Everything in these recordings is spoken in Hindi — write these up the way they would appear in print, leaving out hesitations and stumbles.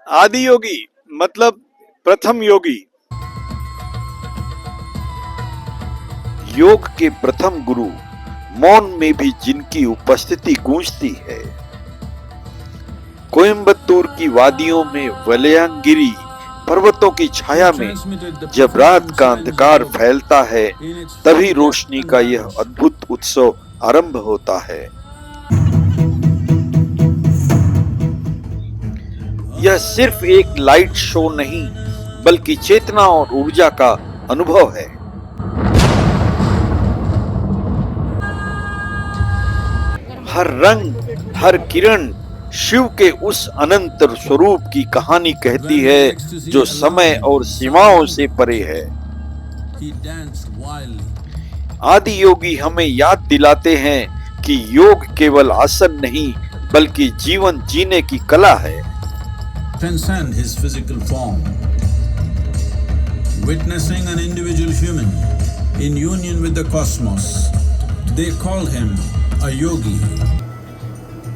आदि योगी मतलब प्रथम योगी। योग के प्रथम गुरु, मौन में भी जिनकी उपस्थिति गूंजती है। कोयम्बतूर की वादियों में वलयांगिरी पर्वतों की छाया में जब रात का अंधकार फैलता है, तभी रोशनी का यह अद्भुत उत्सव आरंभ होता है। यह सिर्फ एक लाइट शो नहीं, बल्कि चेतना और ऊर्जा का अनुभव है। हर रंग, हर किरण शिव के उस अनंत स्वरूप की कहानी कहती है, जो समय और सीमाओं से परे है। आदि योगी हमें याद दिलाते हैं कि योग केवल आसन नहीं, बल्कि जीवन जीने की कला है। Transcend his physical form, witnessing an individual human in union with the cosmos. They call him a yogi.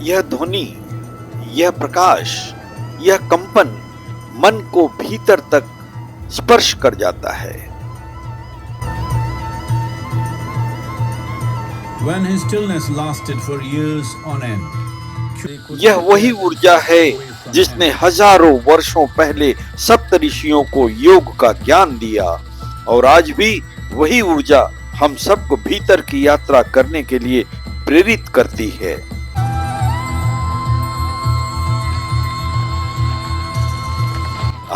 यह ध्वनि, यह प्रकाश, यह कंपन मन को भीतर तक स्पर्श कर जाता है। When his stillness lasted for years on end, यह वही ऊर्जा है जिसने हजारों वर्षों पहले सप्त ऋषियों को योग का ज्ञान दिया, और आज भी वही ऊर्जा हम सबको भीतर की यात्रा करने के लिए प्रेरित करती है।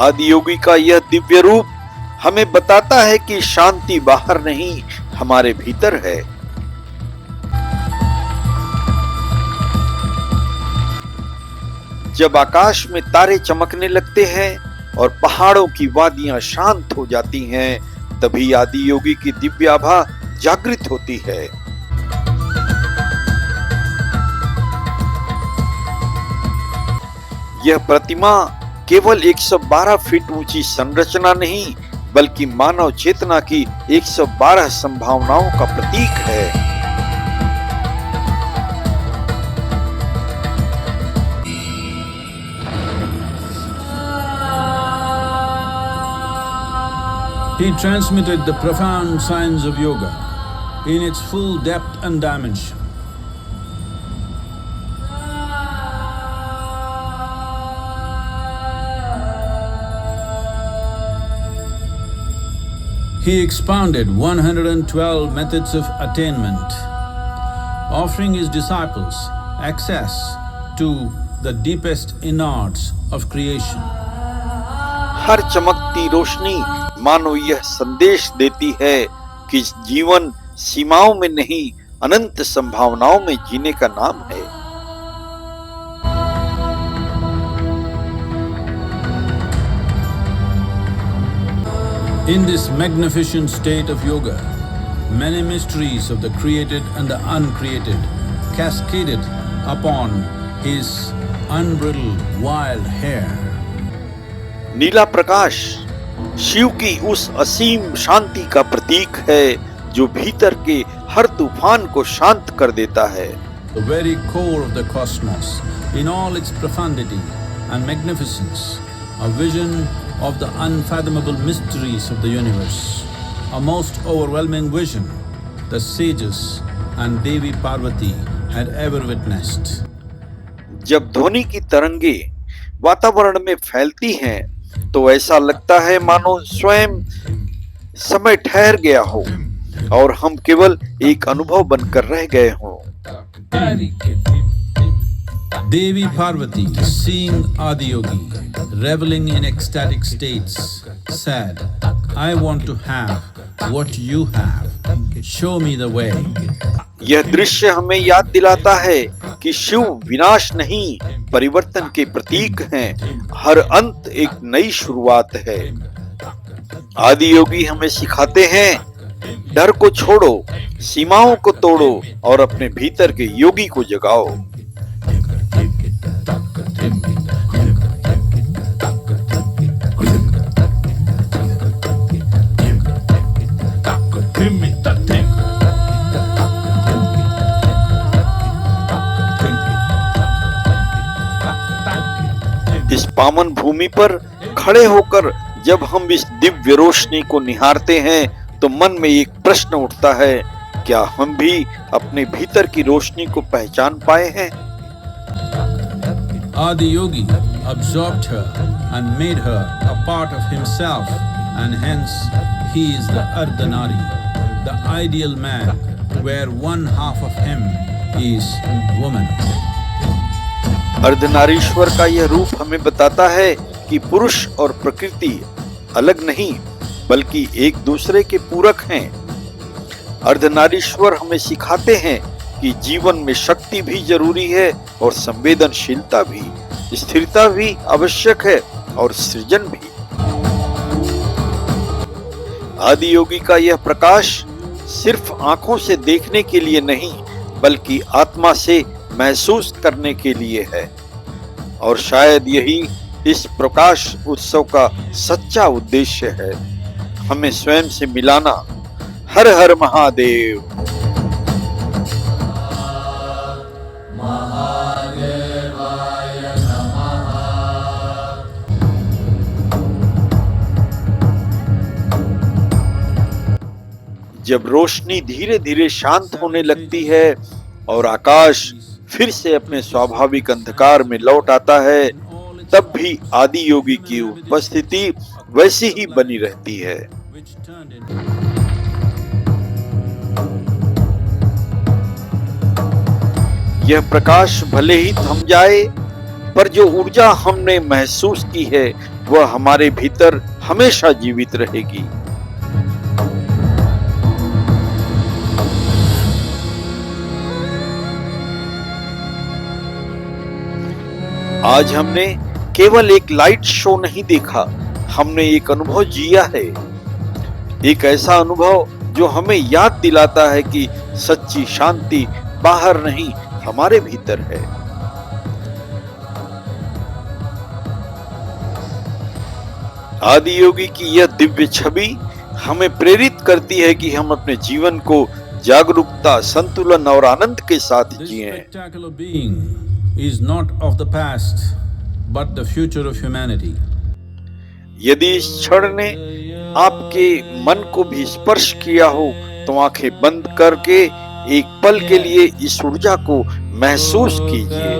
आदि योगी का यह दिव्य रूप हमें बताता है कि शांति बाहर नहीं, हमारे भीतर है। जब आकाश में तारे चमकने लगते हैं और पहाड़ों की वादियां शांत हो जाती हैं, तभी आदि योगी की दिव्य आभा जागृत होती है। यह प्रतिमा केवल 112 फीट ऊंची संरचना नहीं, बल्कि मानव चेतना की 112 संभावनाओं का प्रतीक है। he transmitted the profound science of yoga in its full depth and dimension. He expounded 112 methods of attainment, offering his disciples access to the deepest innards of creation. हर चमकती रोशनी मानो यह संदेश देती है कि जीवन सीमाओं में नहीं, अनंत संभावनाओं में जीने का नाम है। In this magnificent state of yoga, many mysteries of the created and the uncreated cascaded upon his unbridled wild hair. नीला प्रकाश शिव की उस असीम शांति का प्रतीक है, जो भीतर के हर तूफान को शांत कर देता है। The very core of the cosmos, in all its profundity and magnificence, a vision of the unfathomable mysteries of the universe, a most overwhelming vision the sages and Devi Parvati had ever witnessed. जब ध्वनि की तरंगे वातावरण में फैलती हैं, तो ऐसा लगता है मानो स्वयं समय ठहर गया हो और हम केवल एक अनुभव बनकर रह गए हों। Devi Parvati, seeing Adiyogi reveling in ecstatic states, said, I want to have what you have. Show me the way. यह दृश्य हमें याद दिलाता है कि शिव विनाश नहीं, परिवर्तन के प्रतीक हैं। हर अंत एक नई शुरुआत है। आदि योगी हमें सिखाते हैं, डर को छोड़ो, सीमाओं को तोड़ो और अपने भीतर के योगी को जगाओ। इस पावन भूमि पर खड़े होकर जब हम इस दिव्य रोशनी को निहारते हैं तो मन में एक प्रश्न उठता है, क्या हम भी अपने भीतर की रोशनी को पहचान पाए हैं? Adi Yogi absorbed her and made her a part of himself, and hence he is the Ardhanari, the ideal man, where one half of him is woman. Ardhanarishvara का यह रूप हमें बताता है कि पुरुष और प्रकृति अलग नहीं बल्कि एक दूसरे के पूरक हैं। अर्धनारीश्वर हमें सिखाते हैं कि जीवन में शक्ति भी जरूरी है और संवेदनशीलता भी, स्थिरता भी आवश्यक है और सृजन भी। आदि योगी का यह प्रकाश सिर्फ आंखों से देखने के लिए नहीं बल्कि आत्मा से महसूस करने के लिए है, और शायद यही इस प्रकाश उत्सव का सच्चा उद्देश्य है, हमें स्वयं से मिलाना। हर हर महादेव। जब रोशनी धीरे धीरे शांत होने लगती है और आकाश फिर से अपने स्वाभाविक अंधकार में लौट आता है, तब भी आदि योगी की उपस्थिति वैसी ही बनी रहती है। यह प्रकाश भले ही थम जाए, पर जो ऊर्जा हमने महसूस की है वह हमारे भीतर हमेशा जीवित रहेगी। आज हमने केवल एक लाइट शो नहीं देखा, हमने एक अनुभव जिया है, एक ऐसा अनुभव जो हमें याद दिलाता है कि सच्ची शांति बाहर नहीं हमारे भीतर है। आदि योगी की यह दिव्य छवि हमें प्रेरित करती है कि हम अपने जीवन को जागरूकता, संतुलन और आनंद के साथ जिएं। Is not of the past, but the future of humanity. यदि इस क्षण ने आपके मन को भी स्पर्श किया हो तो आंखें बंद करके एक पल के लिए इस ऊर्जा को महसूस कीजिए।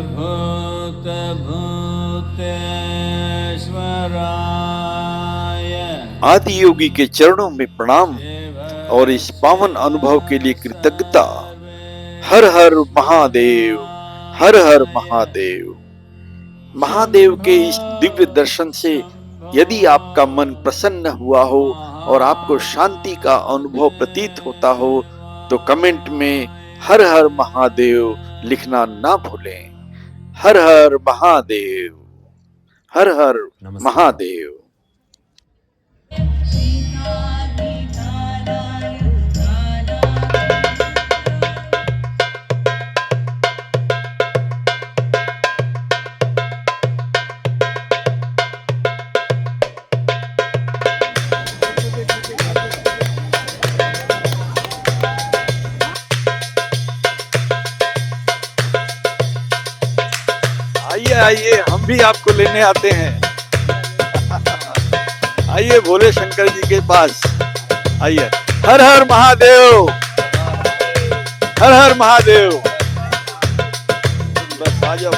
आदि योगी के चरणों में प्रणाम और इस पावन अनुभव के लिए कृतज्ञता। हर हर महादेव, हर हर महादेव। महादेव के इस दिव्य दर्शन से यदि आपका मन प्रसन्न हुआ हो और आपको शांति का अनुभव प्रतीत होता हो तो कमेंट में हर हर महादेव लिखना ना भूलें। हर हर महादेव, हर हर महादेव। आइए हम भी आपको लेने आते हैं। आइए भोले शंकर जी के पास आइए। हर हर महादेव, हर हर महादेव। बस आ जाओ।